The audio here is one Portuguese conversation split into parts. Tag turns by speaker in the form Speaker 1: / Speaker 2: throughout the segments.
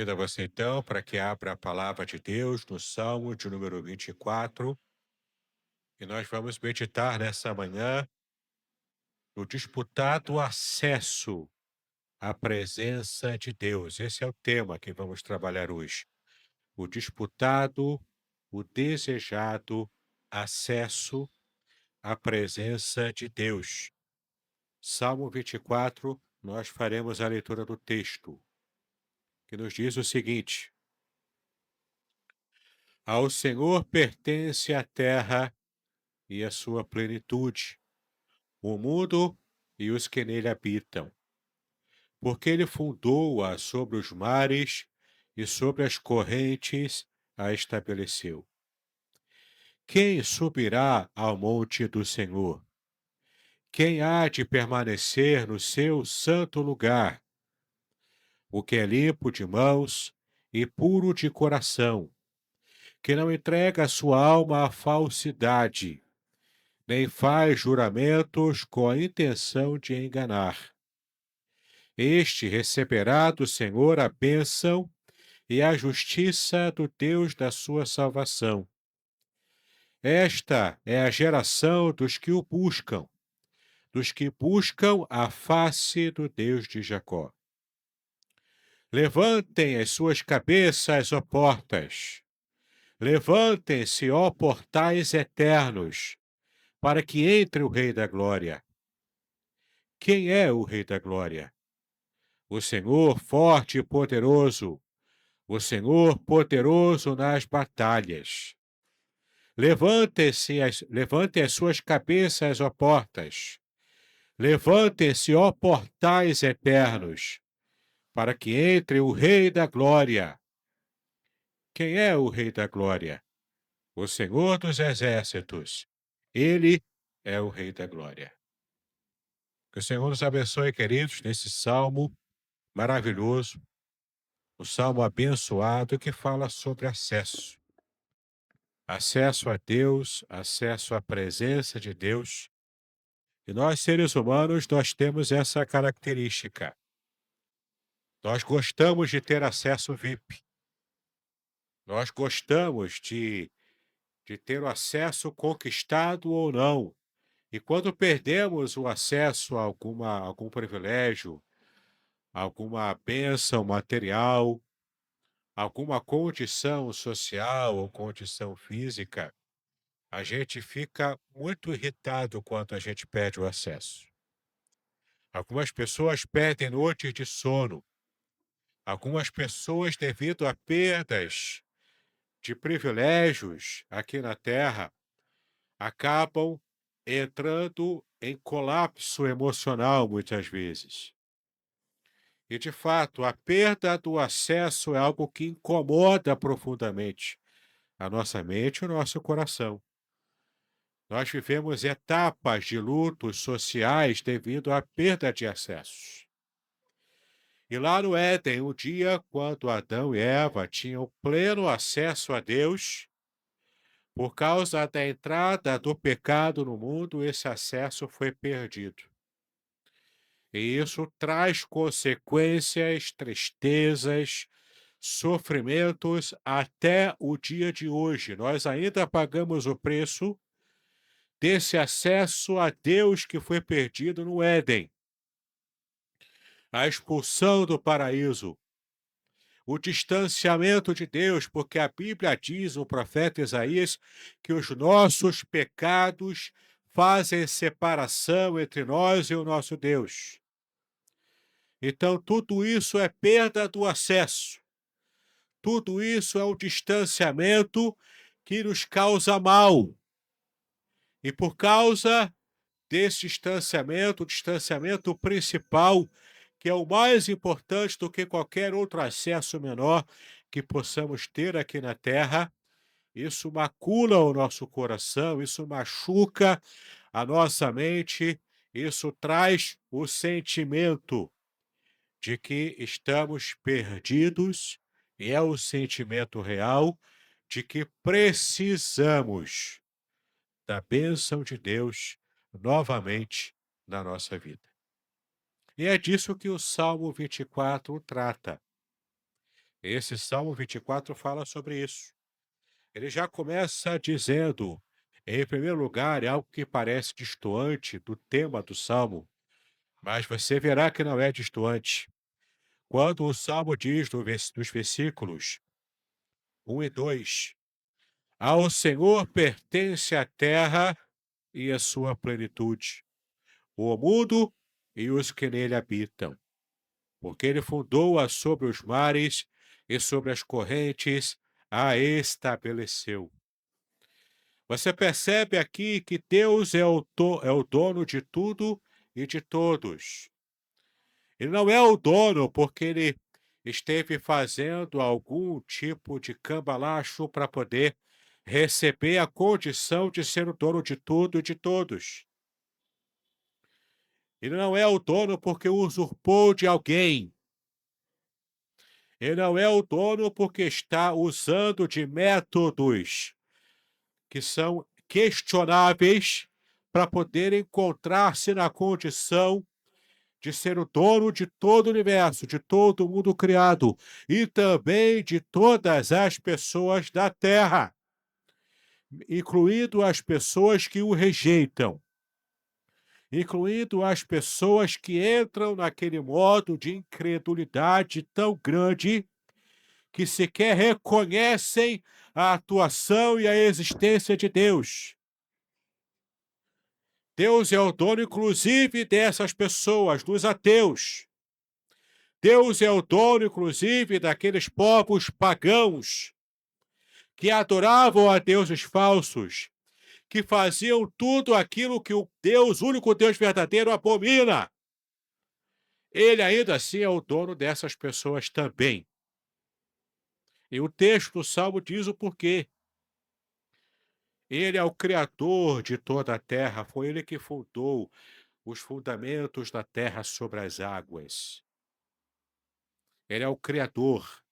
Speaker 1: Convido a você então para que abra a palavra de Deus no Salmo de número 24, e nós vamos meditar nessa manhã no disputado acesso à presença de Deus. Esse é o tema que vamos trabalhar hoje. O disputado, o desejado acesso à presença de Deus. Salmo 24, nós faremos a leitura do texto, que nos diz o seguinte: Ao Senhor pertence a terra e a sua plenitude, o mundo e os que nele habitam. Porque ele fundou-a sobre os mares e sobre as correntes a estabeleceu. Quem subirá ao monte do Senhor? Quem há de permanecer no seu santo lugar? O que é limpo de mãos e puro de coração, que não entrega a sua alma à falsidade, nem faz juramentos com a intenção de enganar. Este receberá do Senhor a bênção e a justiça do Deus da sua salvação. Esta é a geração dos que o buscam, dos que buscam a face do Deus de Jacó. Levantem as suas cabeças, ó portas. Levantem-se, ó portais eternos, para que entre o Rei da Glória. Quem é o Rei da Glória? O Senhor forte e poderoso, o Senhor poderoso nas batalhas. Levantem as suas cabeças, ó portas. Levantem-se, ó portais eternos, para que entre o Rei da Glória. Quem é o Rei da Glória? O Senhor dos Exércitos. Ele é o Rei da Glória. Que o Senhor nos abençoe, queridos, nesse salmo maravilhoso, o salmo abençoado que fala sobre acesso. Acesso a Deus, acesso à presença de Deus. E nós, seres humanos, nós temos essa característica. Nós gostamos de ter acesso VIP. Nós gostamos de ter o acesso conquistado ou não. E quando perdemos o acesso a algum privilégio, alguma bênção material, alguma condição social ou condição física, a gente fica muito irritado quando a gente perde o acesso. Algumas pessoas perdem noites de sono. Algumas pessoas, devido a perdas de privilégios aqui na Terra, acabam entrando em colapso emocional muitas vezes. E, de fato, a perda do acesso é algo que incomoda profundamente a nossa mente e o nosso coração. Nós vivemos etapas de lutos sociais devido à perda de acessos. E lá no Éden, um dia, quando Adão e Eva tinham pleno acesso a Deus, por causa da entrada do pecado no mundo, esse acesso foi perdido. E isso traz consequências, tristezas, sofrimentos até o dia de hoje. Nós ainda pagamos o preço desse acesso a Deus que foi perdido no Éden. A expulsão do paraíso, o distanciamento de Deus, porque a Bíblia diz, o profeta Isaías, que os nossos pecados fazem separação entre nós e o nosso Deus. Então, tudo isso é perda do acesso. Tudo isso é um distanciamento que nos causa mal. E por causa desse distanciamento, o distanciamento principal, que é o mais importante do que qualquer outro acesso menor que possamos ter aqui na Terra, isso macula o nosso coração, isso machuca a nossa mente, isso traz o sentimento de que estamos perdidos, e é o sentimento real de que precisamos da bênção de Deus novamente na nossa vida. E é disso que o Salmo 24 trata. Esse Salmo 24 fala sobre isso. Ele já começa dizendo, em primeiro lugar, é algo que parece destoante do tema do Salmo, mas você verá que não é destoante. Quando o Salmo diz nos versículos 1 e 2, ao Senhor pertence a terra e a sua plenitude, o mundo e os que nele habitam, porque ele fundou-a sobre os mares e sobre as correntes a estabeleceu. Você percebe aqui que Deus é o dono de tudo e de todos. Ele não é o dono porque ele esteve fazendo algum tipo de cambalacho para poder receber a condição de ser o dono de tudo e de todos. Ele não é o dono porque usurpou de alguém. Ele não é o dono porque está usando de métodos que são questionáveis para poder encontrar-se na condição de ser o dono de todo o universo, de todo o mundo criado e também de todas as pessoas da Terra, incluindo as pessoas que o rejeitam, incluindo as pessoas que entram naquele modo de incredulidade tão grande que sequer reconhecem a atuação e a existência de Deus. Deus é o dono, inclusive, dessas pessoas, dos ateus. Deus é o dono, inclusive, daqueles povos pagãos que adoravam a deuses falsos, que faziam tudo aquilo que o Deus, o único Deus verdadeiro, abomina. Ele ainda assim é o dono dessas pessoas também. E o texto do Salmo diz o porquê. Ele é o Criador de toda a terra, foi ele que fundou os fundamentos da terra sobre as águas. Ele é o Criador.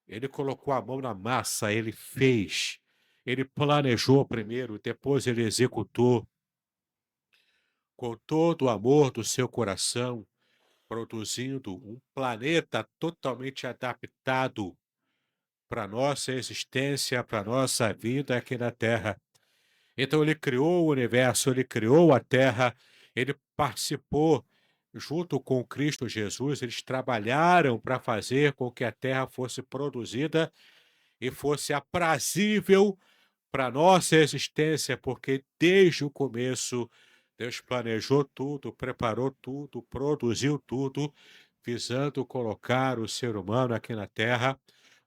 Speaker 1: Ele colocou a mão na massa, ele fez. Ele planejou primeiro, depois ele executou. Com todo o amor do seu coração, produzindo um planeta totalmente adaptado para nossa existência, para nossa vida aqui na Terra. Então ele criou o universo, ele criou a Terra, ele participou junto com Cristo Jesus, eles trabalharam para fazer com que a Terra fosse produzida e fosse aprazível para nossa existência, porque desde o começo Deus planejou tudo, preparou tudo, produziu tudo, visando colocar o ser humano aqui na Terra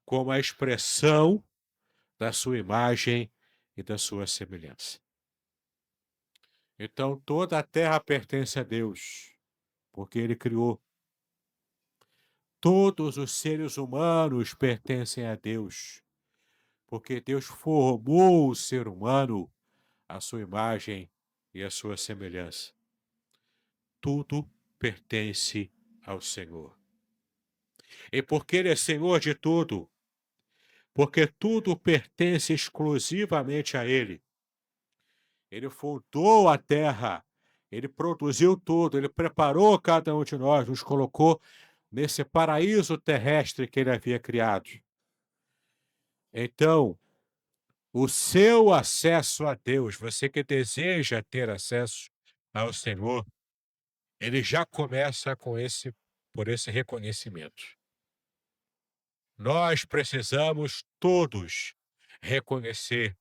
Speaker 1: como a expressão da sua imagem e da sua semelhança. Então toda a Terra pertence a Deus, porque Ele criou. Todos os seres humanos pertencem a Deus, porque Deus formou o ser humano à sua imagem e à sua semelhança. Tudo pertence ao Senhor. E porque Ele é Senhor de tudo, porque tudo pertence exclusivamente a Ele, Ele fundou a terra, Ele produziu tudo, Ele preparou cada um de nós, nos colocou nesse paraíso terrestre que Ele havia criado. Então, o seu acesso a Deus, você que deseja ter acesso ao Senhor, ele já começa por esse reconhecimento. Nós precisamos todos reconhecer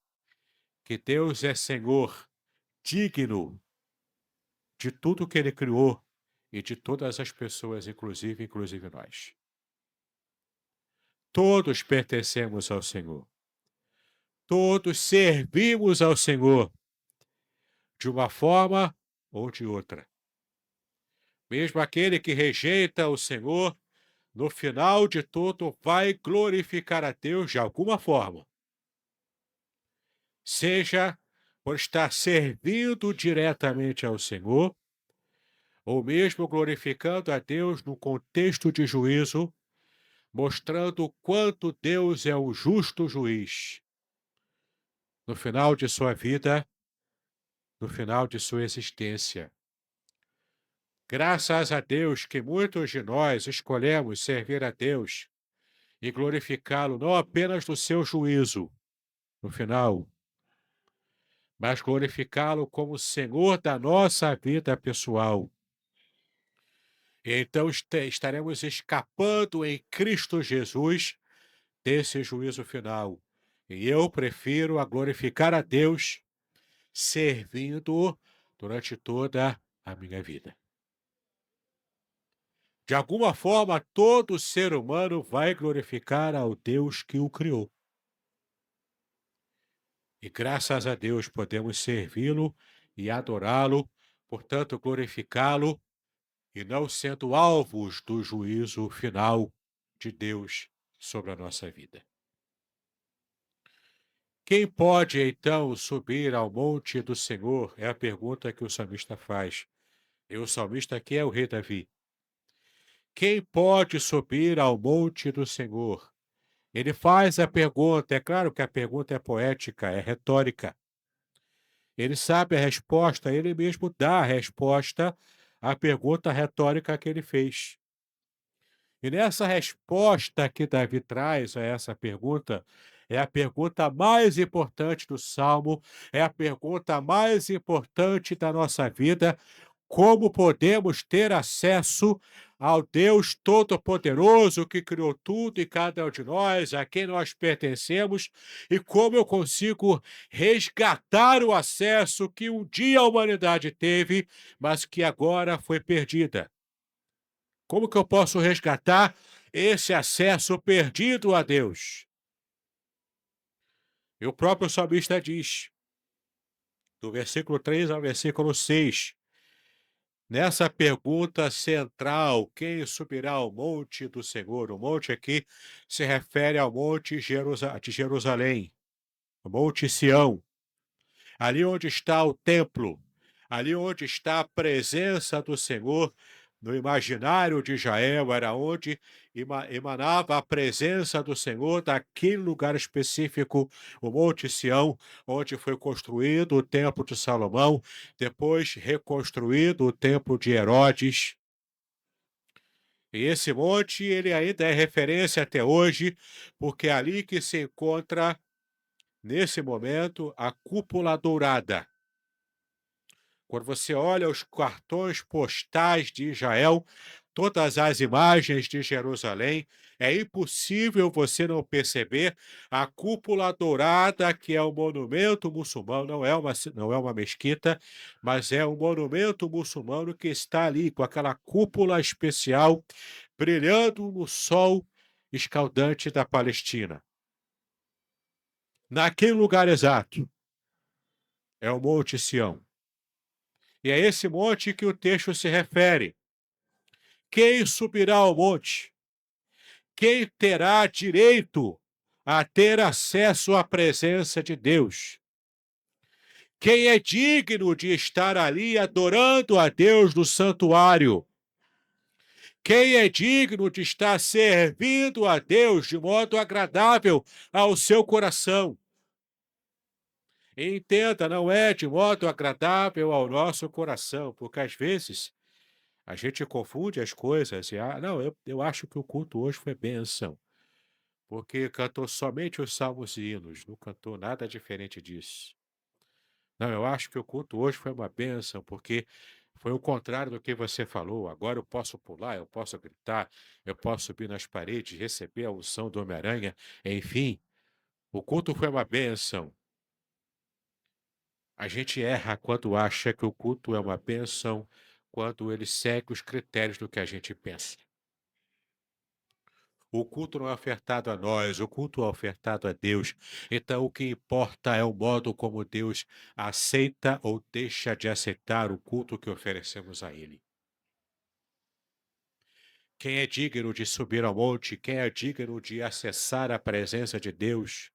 Speaker 1: que Deus é Senhor, digno de tudo que Ele criou e de todas as pessoas, inclusive nós. Todos pertencemos ao Senhor. Todos servimos ao Senhor de uma forma ou de outra. Mesmo aquele que rejeita o Senhor, no final de tudo, vai glorificar a Deus de alguma forma. Seja por estar servindo diretamente ao Senhor, ou mesmo glorificando a Deus no contexto de juízo, mostrando o quanto Deus é o justo juiz. No final de sua vida, no final de sua existência. Graças a Deus que muitos de nós escolhemos servir a Deus e glorificá-lo não apenas no seu juízo, no final, mas glorificá-lo como Senhor da nossa vida pessoal. E então estaremos escapando em Cristo Jesus desse juízo final. E eu prefiro a glorificar a Deus servindo durante toda a minha vida. De alguma forma, todo ser humano vai glorificar ao Deus que o criou. E graças a Deus podemos servi-lo e adorá-lo, portanto, glorificá-lo e não sendo alvos do juízo final de Deus sobre a nossa vida. Quem pode então subir ao monte do Senhor? É a pergunta que o salmista faz. E o salmista aqui é o rei Davi. Quem pode subir ao monte do Senhor? Ele faz a pergunta, é claro que a pergunta é poética, é retórica. Ele sabe a resposta, ele mesmo dá a resposta à pergunta retórica que ele fez. E nessa resposta que Davi traz a essa pergunta, é a pergunta mais importante do Salmo, é a pergunta mais importante da nossa vida: como podemos ter acesso ao Deus Todo-Poderoso que criou tudo e cada um de nós, a quem nós pertencemos, e como eu consigo resgatar o acesso que um dia a humanidade teve, mas que agora foi perdida? Como que eu posso resgatar esse acesso perdido a Deus? E o próprio salmista diz, do versículo 3 ao versículo 6, nessa pergunta central: quem subirá ao monte do Senhor? O monte aqui se refere ao monte de Jerusalém, o monte Sião, ali onde está o templo, ali onde está a presença do Senhor. No imaginário de Israel, era onde emanava a presença do Senhor, daquele lugar específico, o Monte Sião, onde foi construído o Templo de Salomão, depois reconstruído o Templo de Herodes. E esse monte, ele ainda é referência até hoje, porque é ali que se encontra, nesse momento, a cúpula dourada. Quando você olha os cartões postais de Israel, todas as imagens de Jerusalém, é impossível você não perceber a cúpula dourada, que é um monumento muçulmano, não é uma mesquita, mas é um monumento muçulmano que está ali, com aquela cúpula especial, brilhando no sol escaldante da Palestina. Naquele lugar exato, é o Monte Sião. E é esse monte que o texto se refere. Quem subirá ao monte? Quem terá direito a ter acesso à presença de Deus? Quem é digno de estar ali adorando a Deus no santuário? Quem é digno de estar servindo a Deus de modo agradável ao seu coração? Entenda, não é de modo agradável ao nosso coração, porque às vezes a gente confunde as coisas e, não, eu acho que o culto hoje foi bênção, porque cantou somente os salmos e hinos, não cantou nada diferente disso. Não, eu acho que o culto hoje foi uma bênção, porque foi o contrário do que você falou. Agora eu posso pular, eu posso gritar, eu posso subir nas paredes, receber a unção do Homem-Aranha, enfim, o culto foi uma bênção. A gente erra quando acha que o culto é uma bênção, quando ele segue os critérios do que a gente pensa. O culto não é ofertado a nós, o culto é ofertado a Deus. Então, o que importa é o modo como Deus aceita ou deixa de aceitar o culto que oferecemos a Ele. Quem é digno de subir ao monte? Quem é digno de acessar a presença de Deus?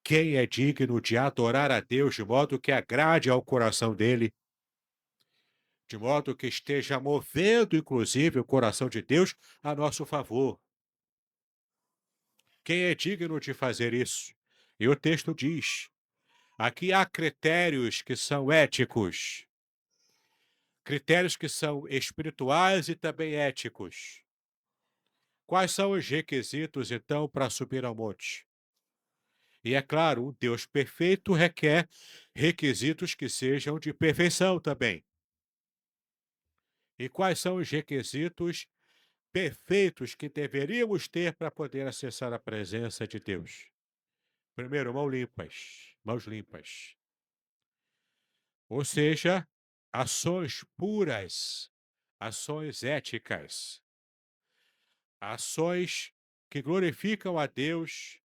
Speaker 1: Quem é digno de adorar a Deus de modo que agrade ao coração dele? De modo que esteja movendo, inclusive, o coração de Deus a nosso favor. Quem é digno de fazer isso? E o texto diz: aqui há critérios que são éticos, critérios que são espirituais e também éticos. Quais são os requisitos, então, para subir ao monte? E é claro, um Deus perfeito requer requisitos que sejam de perfeição também. E quais são os requisitos perfeitos que deveríamos ter para poder acessar a presença de Deus? Primeiro, mãos limpas. Ou seja, ações puras, ações éticas, ações que glorificam a Deus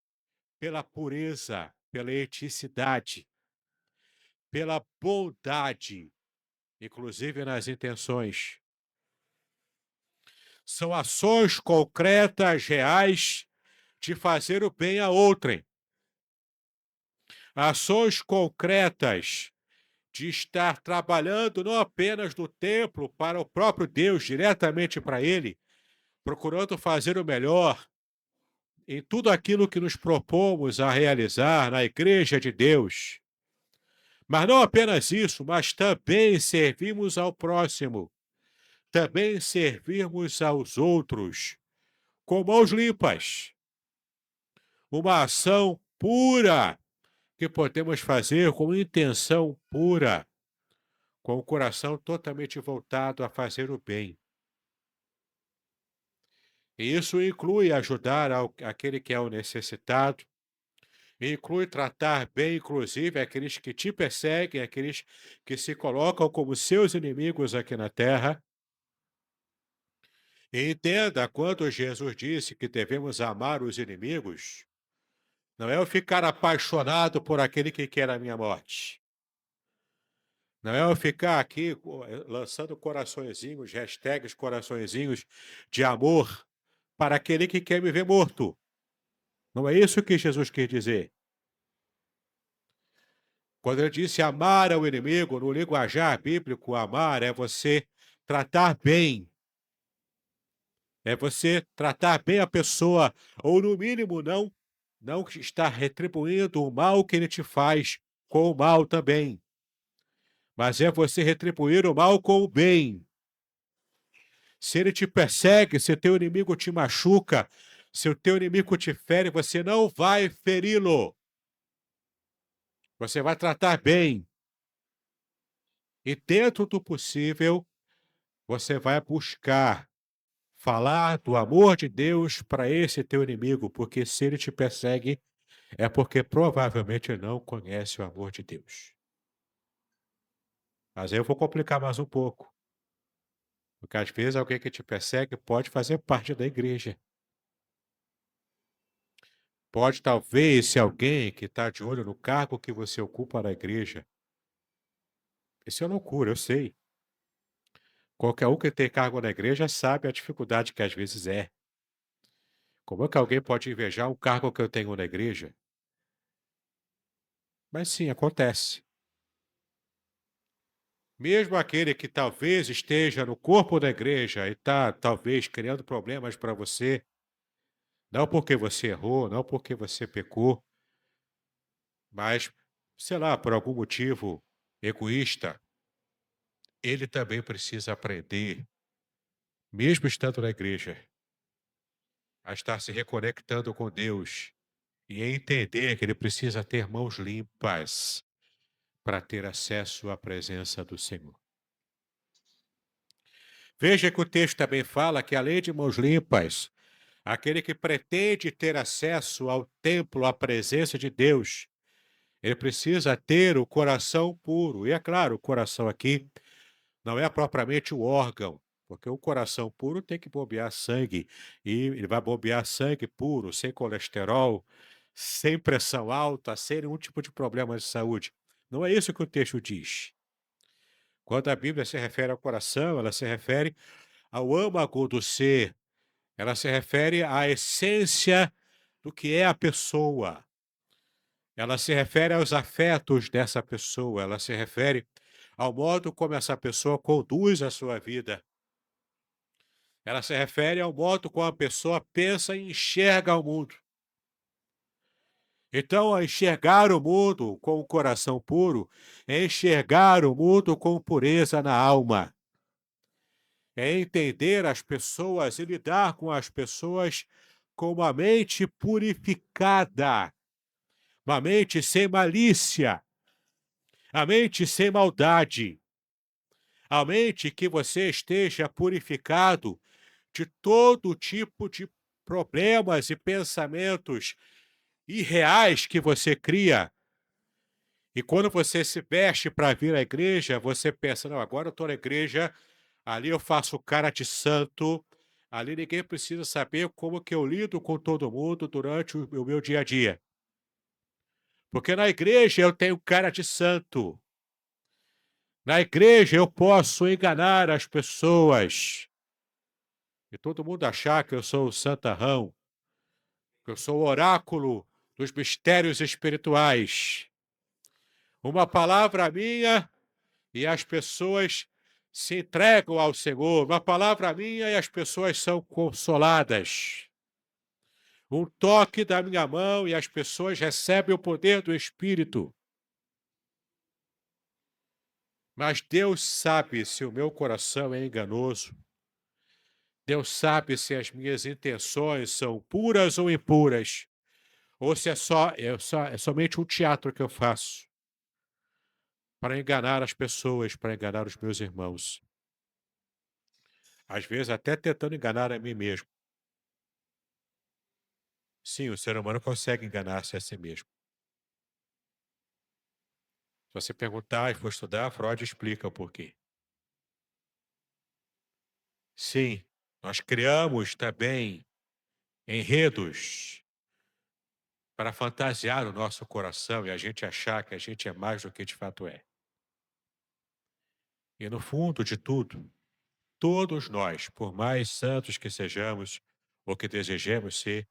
Speaker 1: pela pureza, pela eticidade, pela bondade, inclusive nas intenções. São ações concretas, reais, de fazer o bem a outrem. Ações concretas de estar trabalhando não apenas no templo para o próprio Deus, diretamente para Ele, procurando fazer o melhor em tudo aquilo que nos propomos a realizar na Igreja de Deus. Mas não apenas isso, mas também servimos ao próximo, também servirmos aos outros, com mãos limpas. Uma ação pura que podemos fazer com intenção pura, com o coração totalmente voltado a fazer o bem. E isso inclui ajudar aquele que é o necessitado, inclui tratar bem, inclusive, aqueles que te perseguem, aqueles que se colocam como seus inimigos aqui na terra. E entenda, quando Jesus disse que devemos amar os inimigos, não é eu ficar apaixonado por aquele que quer a minha morte. Não é eu ficar aqui lançando coraçõezinhos, hashtags coraçõezinhos de amor para aquele que quer me ver morto. Não é isso que Jesus quis dizer. Quando ele disse amar ao inimigo, no linguajar bíblico, amar é você tratar bem. É você tratar bem a pessoa, ou no mínimo não estar retribuindo o mal que ele te faz com o mal também. Mas é você retribuir o mal com o bem. Se ele te persegue, se teu inimigo te machuca, se o teu inimigo te fere, você não vai feri-lo. Você vai tratar bem. E dentro do possível, você vai buscar falar do amor de Deus para esse teu inimigo, porque se ele te persegue, é porque provavelmente ele não conhece o amor de Deus. Mas aí eu vou complicar mais um pouco, porque às vezes alguém que te persegue pode fazer parte da igreja. Pode talvez ser alguém que está de olho no cargo que você ocupa na igreja. Isso é loucura, eu sei. Qualquer um que tem cargo na igreja sabe a dificuldade que às vezes é. Como é que alguém pode invejar um cargo que eu tenho na igreja? Mas sim, acontece. Mesmo aquele que talvez esteja no corpo da igreja e está, talvez, criando problemas para você, não porque você errou, não porque você pecou, mas, sei lá, por algum motivo egoísta, ele também precisa aprender, mesmo estando na igreja, a estar se reconectando com Deus e a entender que ele precisa ter mãos limpas para ter acesso à presença do Senhor. Veja que o texto também fala que, além de mãos limpas, aquele que pretende ter acesso ao templo, à presença de Deus, ele precisa ter o coração puro. E é claro, o coração aqui não é propriamente o órgão, porque o coração puro tem que bombear sangue, e ele vai bombear sangue puro, sem colesterol, sem pressão alta, sem nenhum tipo de problema de saúde. Não é isso que o texto diz. Quando a Bíblia se refere ao coração, ela se refere ao âmago do ser, ela se refere à essência do que é a pessoa. Ela se refere aos afetos dessa pessoa, ela se refere ao modo como essa pessoa conduz a sua vida. Ela se refere ao modo como a pessoa pensa e enxerga o mundo. Então, a enxergar o mundo com o coração puro é enxergar o mundo com pureza na alma. é entender as pessoas e lidar com as pessoas com uma mente purificada, uma mente sem malícia, a mente sem maldade, a mente que você esteja purificado de todo tipo de problemas e pensamentos irreais que você cria. E quando você se veste para vir à igreja, você pensa: não, agora eu estou na igreja, ali eu faço cara de santo, ali ninguém precisa saber como que eu lido com todo mundo durante o meu dia a dia. Porque na igreja eu tenho cara de santo. Na igreja eu posso enganar as pessoas. E todo mundo achar que eu sou o santarrão, que eu sou o oráculo dos mistérios espirituais. Uma palavra minha e as pessoas se entregam ao Senhor. Uma palavra minha e as pessoas são consoladas. Um toque da minha mão e as pessoas recebem o poder do Espírito. Mas Deus sabe se o meu coração é enganoso. Deus sabe se as minhas intenções são puras ou impuras. Ou se é somente um teatro que eu faço para enganar as pessoas, para enganar os meus irmãos. Às vezes até tentando enganar a mim mesmo. Sim, o ser humano consegue enganar-se a si mesmo. Se você perguntar e for estudar, Freud explica o porquê. Sim, nós criamos também enredos para fantasiar o nosso coração e a gente achar que a gente é mais do que de fato é. E no fundo de tudo, todos nós, por mais santos que sejamos ou que desejemos ser,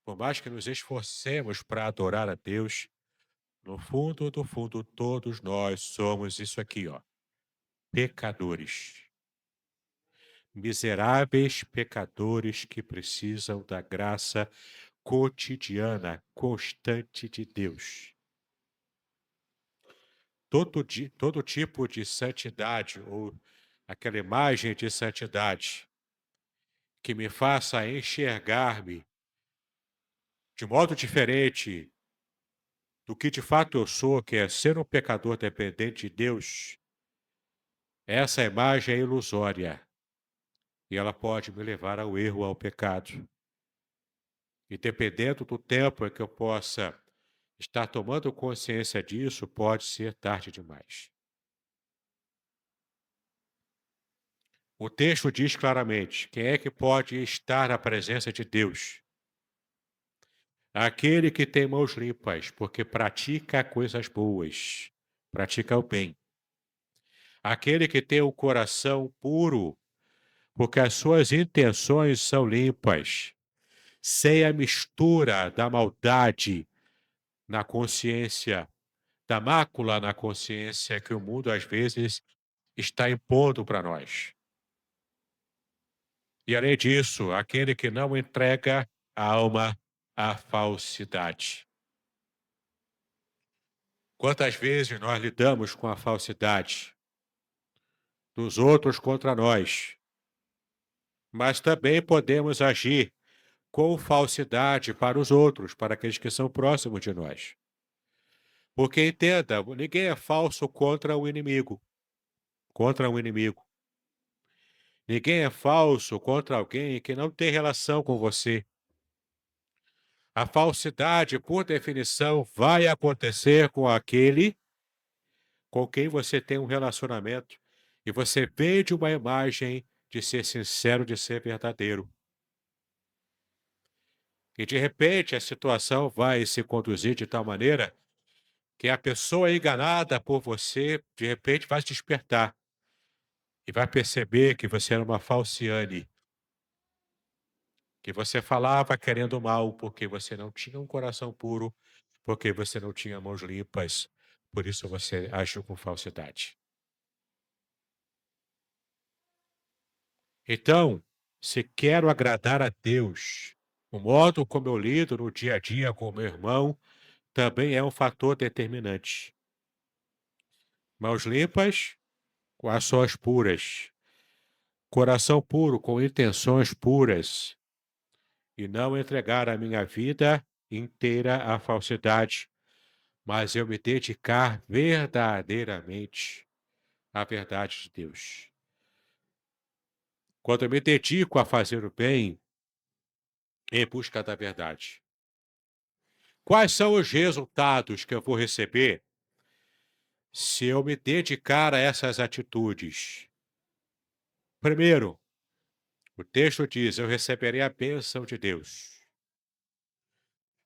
Speaker 1: por mais que nos esforcemos para adorar a Deus, no fundo do fundo, todos nós somos isso aqui, ó, pecadores. Miseráveis pecadores que precisam da graça cotidiana, constante de Deus. Todo tipo de santidade ou aquela imagem de santidade que me faça enxergar-me de modo diferente do que de fato eu sou, que é ser um pecador dependente de Deus, essa imagem é ilusória e ela pode me levar ao erro, ao pecado. E dependendo do tempo em que eu possa estar tomando consciência disso, pode ser tarde demais. O texto diz claramente: quem é que pode estar na presença de Deus? Aquele que tem mãos limpas, porque pratica coisas boas, pratica o bem. Aquele que tem o coração puro, porque as suas intenções são limpas, sem a mistura da maldade na consciência, da mácula na consciência que o mundo às vezes está impondo para nós. E além disso, aquele que não entrega a alma à falsidade. Quantas vezes nós lidamos com a falsidade dos outros contra nós, mas também podemos agir com falsidade para os outros, para aqueles que são próximos de nós. Porque entenda, ninguém é falso contra o inimigo, contra um inimigo. Ninguém é falso contra alguém que não tem relação com você. A falsidade, por definição, vai acontecer com aquele com quem você tem um relacionamento e você vende uma imagem de ser sincero, de ser verdadeiro. E de repente a situação vai se conduzir de tal maneira que a pessoa enganada por você, de repente, vai se despertar e vai perceber que você era uma falciane, que você falava querendo mal porque você não tinha um coração puro, porque você não tinha mãos limpas, por isso você agiu com falsidade. Então, se quero agradar a Deus, o modo como eu lido no dia a dia com o meu irmão também é um fator determinante. Mãos limpas, com ações puras. coração puro, com intenções puras, e não entregar a minha vida inteira à falsidade, mas eu me dedicar verdadeiramente à verdade de Deus. Quando eu me dedico a fazer o bem em busca da verdade, quais são os resultados que eu vou receber se eu me dedicar a essas atitudes? Primeiro, o texto diz: eu receberei a bênção de Deus.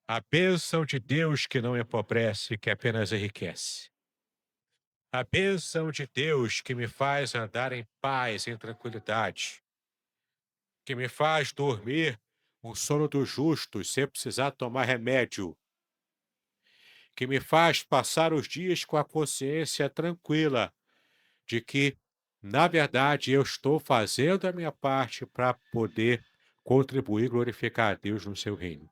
Speaker 1: A bênção de Deus que não empobrece, que apenas enriquece. A bênção de Deus que me faz andar em paz, em tranquilidade, que me faz dormir o sono dos justos sem precisar tomar remédio, que me faz passar os dias com a consciência tranquila de que, na verdade, eu estou fazendo a minha parte para poder contribuir e glorificar a Deus no seu reino.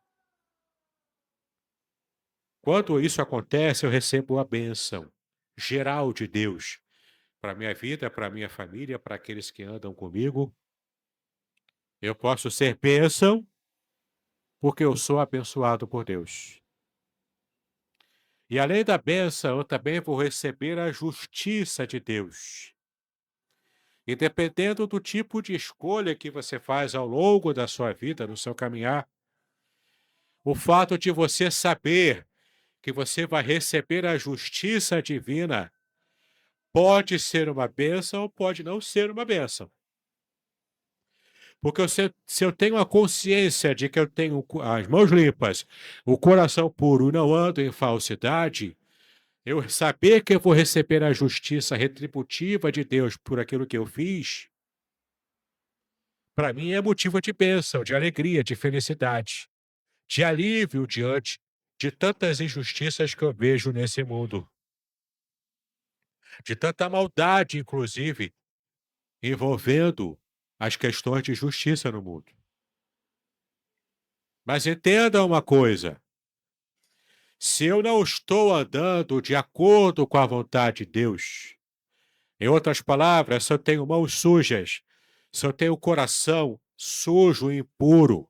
Speaker 1: Quando isso acontece, eu recebo a bênção geral de Deus para a minha vida, para a minha família, para aqueles que andam comigo. Eu posso ser bênção porque eu sou abençoado por Deus. E além da bênção, eu também vou receber a justiça de Deus. E dependendo do tipo de escolha que você faz ao longo da sua vida, no seu caminhar, o fato de você saber que você vai receber a justiça divina pode ser uma bênção ou pode não ser uma bênção. Porque se eu tenho a consciência de que eu tenho as mãos limpas, o coração puro e não ando em falsidade, eu saber que eu vou receber a justiça retributiva de Deus por aquilo que eu fiz, para mim é motivo de bênção, de alegria, de felicidade, de alívio diante de tantas injustiças que eu vejo nesse mundo, de tanta maldade, inclusive, envolvendo as questões de justiça no mundo. Mas entenda uma coisa: se eu não estou andando de acordo com a vontade de Deus, em outras palavras, se eu tenho mãos sujas, se eu tenho o coração sujo e impuro,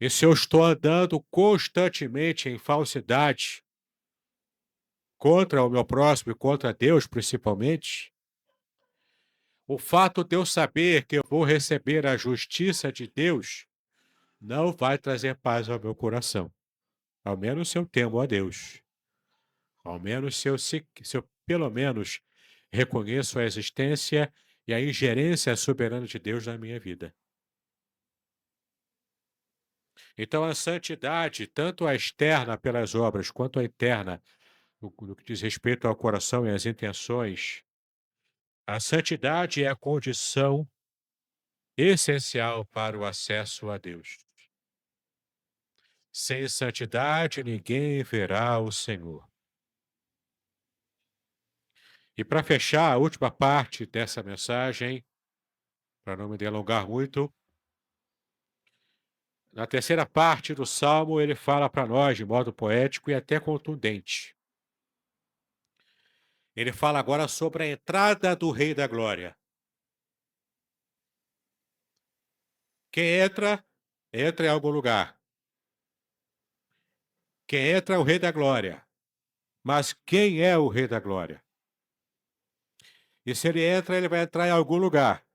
Speaker 1: e se eu estou andando constantemente em falsidade contra o meu próximo e contra Deus principalmente, o fato de eu saber que eu vou receber a justiça de Deus não vai trazer paz ao meu coração. Ao menos se eu temo a Deus. Ao menos se eu pelo menos reconheço a existência e a ingerência soberana de Deus na minha vida. Então a santidade, tanto a externa pelas obras, quanto a interna, no que diz respeito ao coração e às intenções, a santidade é a condição essencial para o acesso a Deus. Sem santidade ninguém verá o Senhor. E para fechar a última parte dessa mensagem, para não me delongar muito, na terceira parte do Salmo ele fala para nós de modo poético e até contundente. Ele fala agora sobre a entrada do Rei da Glória. Quem entra, entra em algum lugar. Quem entra é o Rei da Glória. Mas quem é o Rei da Glória? E se ele entra, ele vai entrar em algum lugar.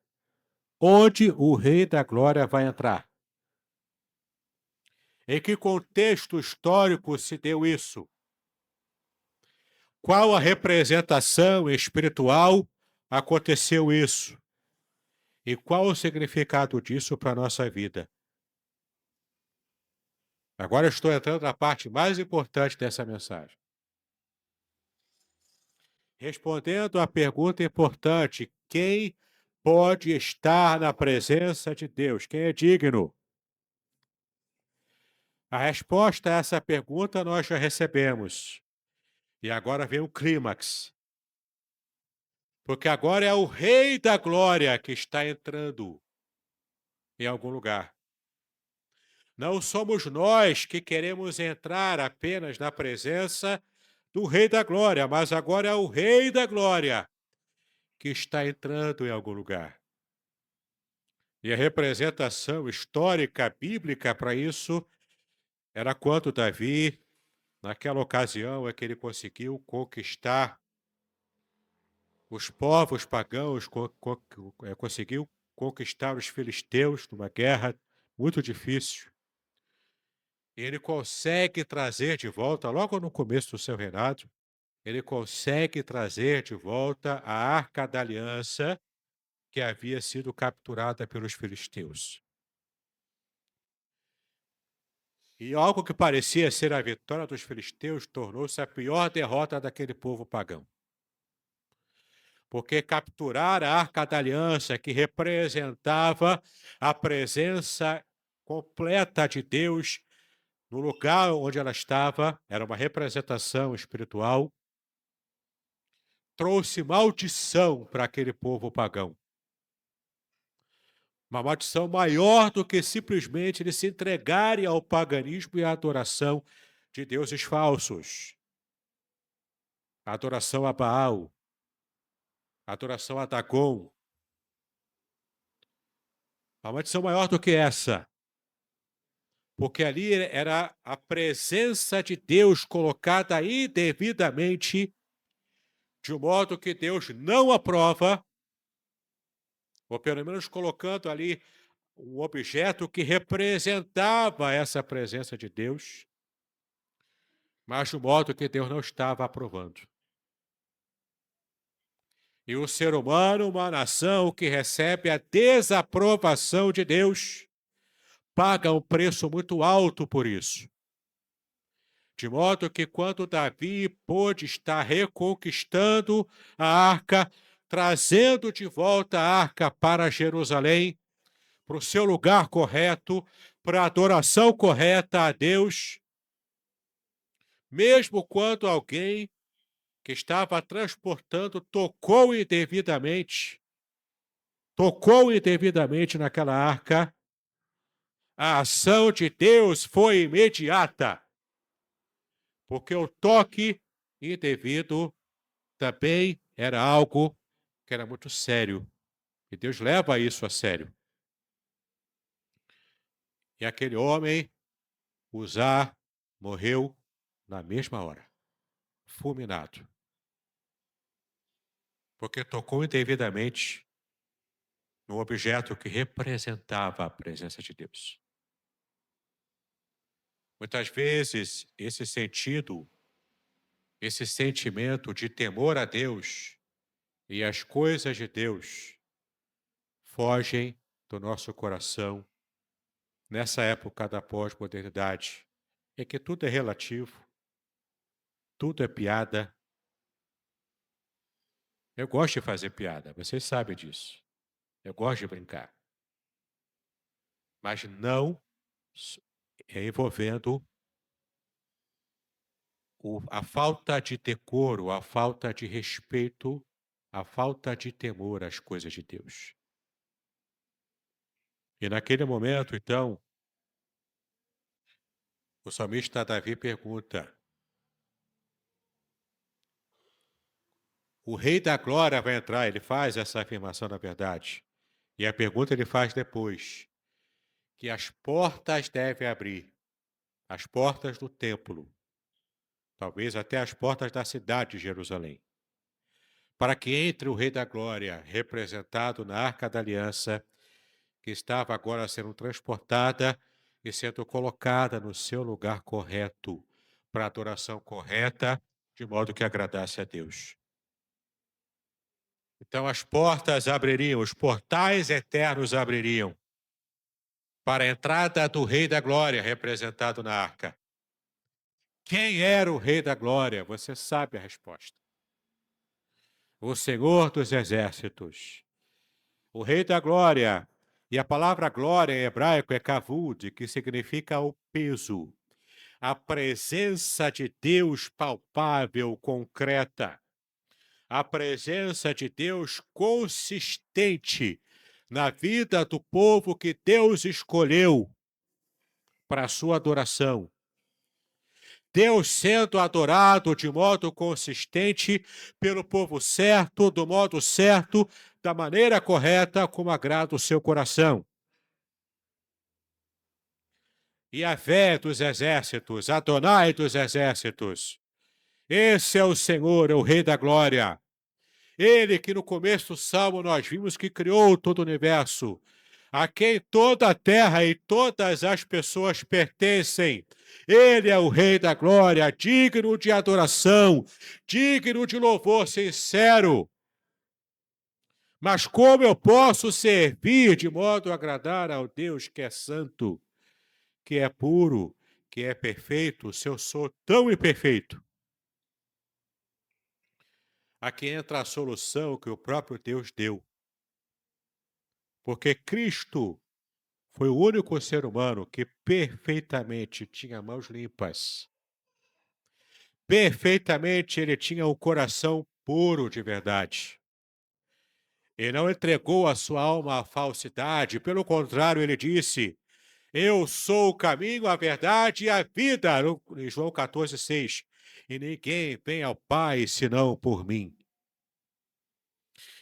Speaker 1: Onde o Rei da Glória vai entrar? Em que contexto histórico se deu isso? Qual a representação espiritual aconteceu isso? E qual o significado disso para a nossa vida? Agora estou entrando na parte mais importante dessa mensagem. Respondendo à pergunta importante: quem pode estar na presença de Deus? Quem é digno? A resposta a essa pergunta nós já recebemos. E agora vem o clímax. Porque agora é o Rei da Glória que está entrando em algum lugar. Não somos nós que queremos entrar apenas na presença do Rei da Glória, mas agora é o Rei da Glória que está entrando em algum lugar. E a representação histórica bíblica para isso era quando Davi, naquela ocasião, é que ele conseguiu conquistar os povos pagãos, conseguiu conquistar os filisteus numa guerra muito difícil. Ele consegue trazer de volta, logo no começo do seu reinado, ele consegue trazer de volta a Arca da Aliança que havia sido capturada pelos filisteus. E algo que parecia ser a vitória dos filisteus tornou-se a pior derrota daquele povo pagão. Porque capturar a Arca da Aliança, que representava a presença completa de Deus no lugar onde ela estava, era uma representação espiritual, trouxe maldição para aquele povo pagão. Uma maldição maior do que simplesmente eles se entregarem ao paganismo e à adoração de deuses falsos. A adoração a Baal, a adoração a Dagon. Uma maldição maior do que essa. Porque ali era a presença de Deus colocada indevidamente, de um modo que Deus não aprova, ou pelo menos colocando ali um objeto que representava essa presença de Deus, mas de um modo que Deus não estava aprovando. E o ser humano, uma nação que recebe a desaprovação de Deus, paga um preço muito alto por isso. De modo que quando Davi pôde estar reconquistando a arca, trazendo de volta a arca para Jerusalém, para o seu lugar correto, para a adoração correta a Deus, mesmo quando alguém que estava transportando tocou indevidamente naquela arca, a ação de Deus foi imediata, porque o toque indevido também era algo que era muito sério, e Deus leva isso a sério. E aquele homem, Uzá, morreu na mesma hora, fulminado, porque tocou indevidamente no objeto que representava a presença de Deus. Muitas vezes, esse sentimento de temor a Deus e as coisas de Deus fogem do nosso coração nessa época da pós-modernidade, em que tudo é relativo, tudo é piada. Eu gosto de fazer piada, vocês sabem disso. Eu gosto de brincar. Mas não envolvendo a falta de decoro, a falta de respeito, a falta de temor às coisas de Deus. E naquele momento, então, o salmista Davi pergunta: o Rei da Glória vai entrar? Ele faz essa afirmação, na verdade. E a pergunta ele faz depois: que as portas devem abrir, as portas do templo, talvez até as portas da cidade de Jerusalém, para que entre o Rei da Glória, representado na Arca da Aliança, que estava agora sendo transportada e sendo colocada no seu lugar correto, para a adoração correta, de modo que agradasse a Deus. Então as portas abririam, os portais eternos abririam para a entrada do Rei da Glória, representado na arca. Quem era o Rei da Glória? Você sabe a resposta. O Senhor dos Exércitos. O Rei da Glória. E a palavra glória em hebraico é kavud, que significa o peso. A presença de Deus palpável, concreta. A presença de Deus consistente na vida do povo que Deus escolheu para a sua adoração. Deus sendo adorado de modo consistente pelo povo certo, do modo certo, da maneira correta, como agrada o seu coração. Yahvé dos exércitos, Adonai dos exércitos. Esse é o Senhor, é o Rei da Glória. Ele que no começo do Salmo nós vimos que criou todo o universo, a quem toda a terra e todas as pessoas pertencem. Ele é o Rei da Glória, digno de adoração, digno de louvor sincero. Mas como eu posso servir de modo a agradar ao Deus que é santo, que é puro, que é perfeito, se eu sou tão imperfeito? Aqui entra a solução que o próprio Deus deu. Porque Cristo foi o único ser humano que perfeitamente tinha mãos limpas. Perfeitamente ele tinha um coração puro de verdade. E não entregou a sua alma à falsidade, pelo contrário, ele disse: Eu sou o caminho, a verdade e a vida, em João 14,6. E ninguém vem ao Pai senão por mim.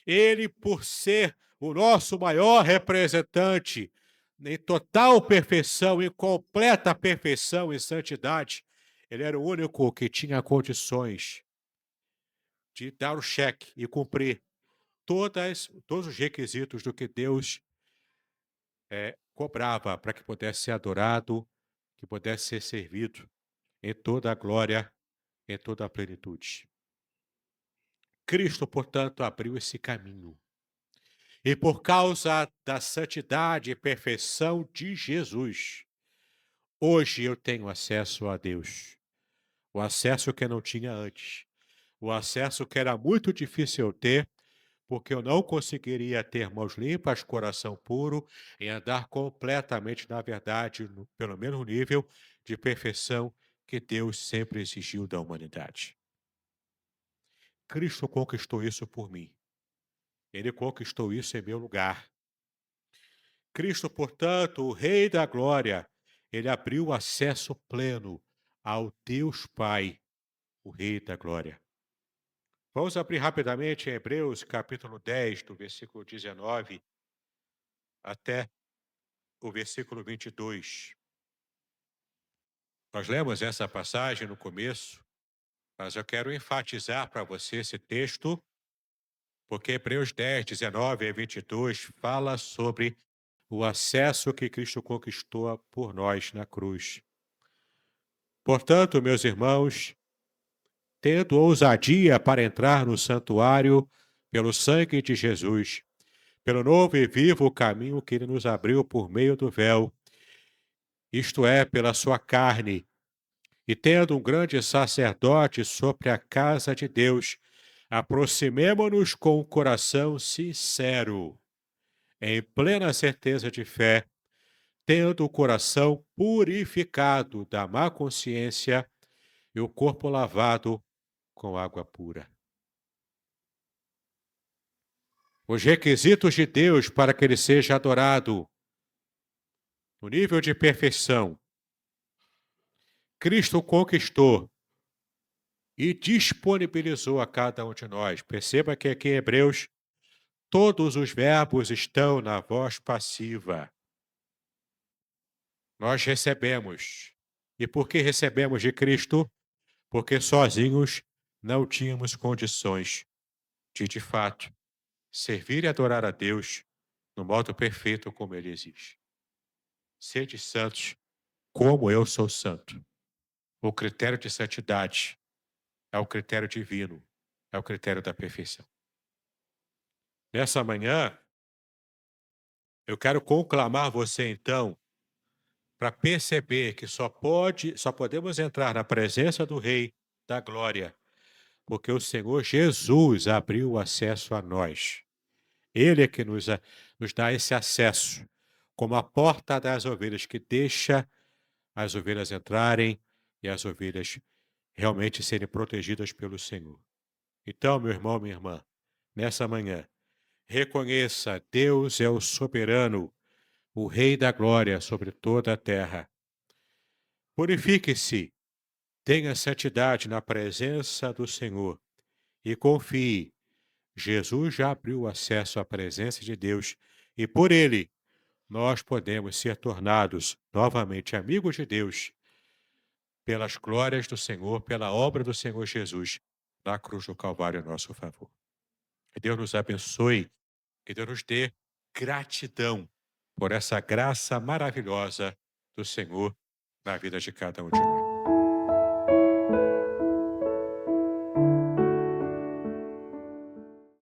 Speaker 1: Ele, por ser o nosso maior representante, em total perfeição, em completa perfeição e santidade, ele era o único que tinha condições de dar o cheque e cumprir todos os requisitos do que Deus cobrava para que pudesse ser adorado, que pudesse ser servido em toda a glória, em toda a plenitude. Cristo, portanto, abriu esse caminho. E por causa da santidade e perfeição de Jesus, hoje eu tenho acesso a Deus. O acesso que eu não tinha antes. O acesso que era muito difícil eu ter, porque eu não conseguiria ter mãos limpas, coração puro e andar completamente na verdade, pelo mesmo nível de perfeição que Deus sempre exigiu da humanidade. Cristo conquistou isso por mim. Ele conquistou isso em meu lugar. Cristo, portanto, o Rei da Glória, ele abriu acesso pleno ao Deus Pai, o Rei da Glória. Vamos abrir rapidamente em Hebreus, capítulo 10, do versículo 19 até o versículo 22. Nós lemos essa passagem no começo, mas eu quero enfatizar para você esse texto, porque Hebreus 10, 19 e 22 fala sobre o acesso que Cristo conquistou por nós na cruz. Portanto, meus irmãos, tendo ousadia para entrar no santuário pelo sangue de Jesus, pelo novo e vivo caminho que ele nos abriu por meio do véu, isto é, pela sua carne, e tendo um grande sacerdote sobre a casa de Deus, aproximemo-nos com um coração sincero, em plena certeza de fé, tendo o coração purificado da má consciência e o corpo lavado com água pura. Os requisitos de Deus para que ele seja adorado no nível de perfeição, Cristo conquistou e disponibilizou a cada um de nós. Perceba que aqui em Hebreus, todos os verbos estão na voz passiva. Nós recebemos. E por que recebemos de Cristo? Porque sozinhos não tínhamos condições de fato, servir e adorar a Deus no modo perfeito como Ele exige. Sede santos, como eu sou santo. O critério de santidade é o critério divino, é o critério da perfeição. Nessa manhã, eu quero conclamar você, então, para perceber que só podemos entrar na presença do Rei da Glória, porque o Senhor Jesus abriu o acesso a nós. Ele é que nos dá esse acesso, como a porta das ovelhas, que deixa as ovelhas entrarem e as ovelhas realmente serem protegidas pelo Senhor. Então, meu irmão, minha irmã, nessa manhã, reconheça: Deus é o soberano, o Rei da Glória sobre toda a terra. Purifique-se, tenha santidade na presença do Senhor e confie. Jesus já abriu acesso à presença de Deus e por ele nós podemos ser tornados novamente amigos de Deus pelas glórias do Senhor, pela obra do Senhor Jesus na cruz do Calvário em nosso favor. Que Deus nos abençoe, que Deus nos dê gratidão por essa graça maravilhosa do Senhor na vida de cada um de nós.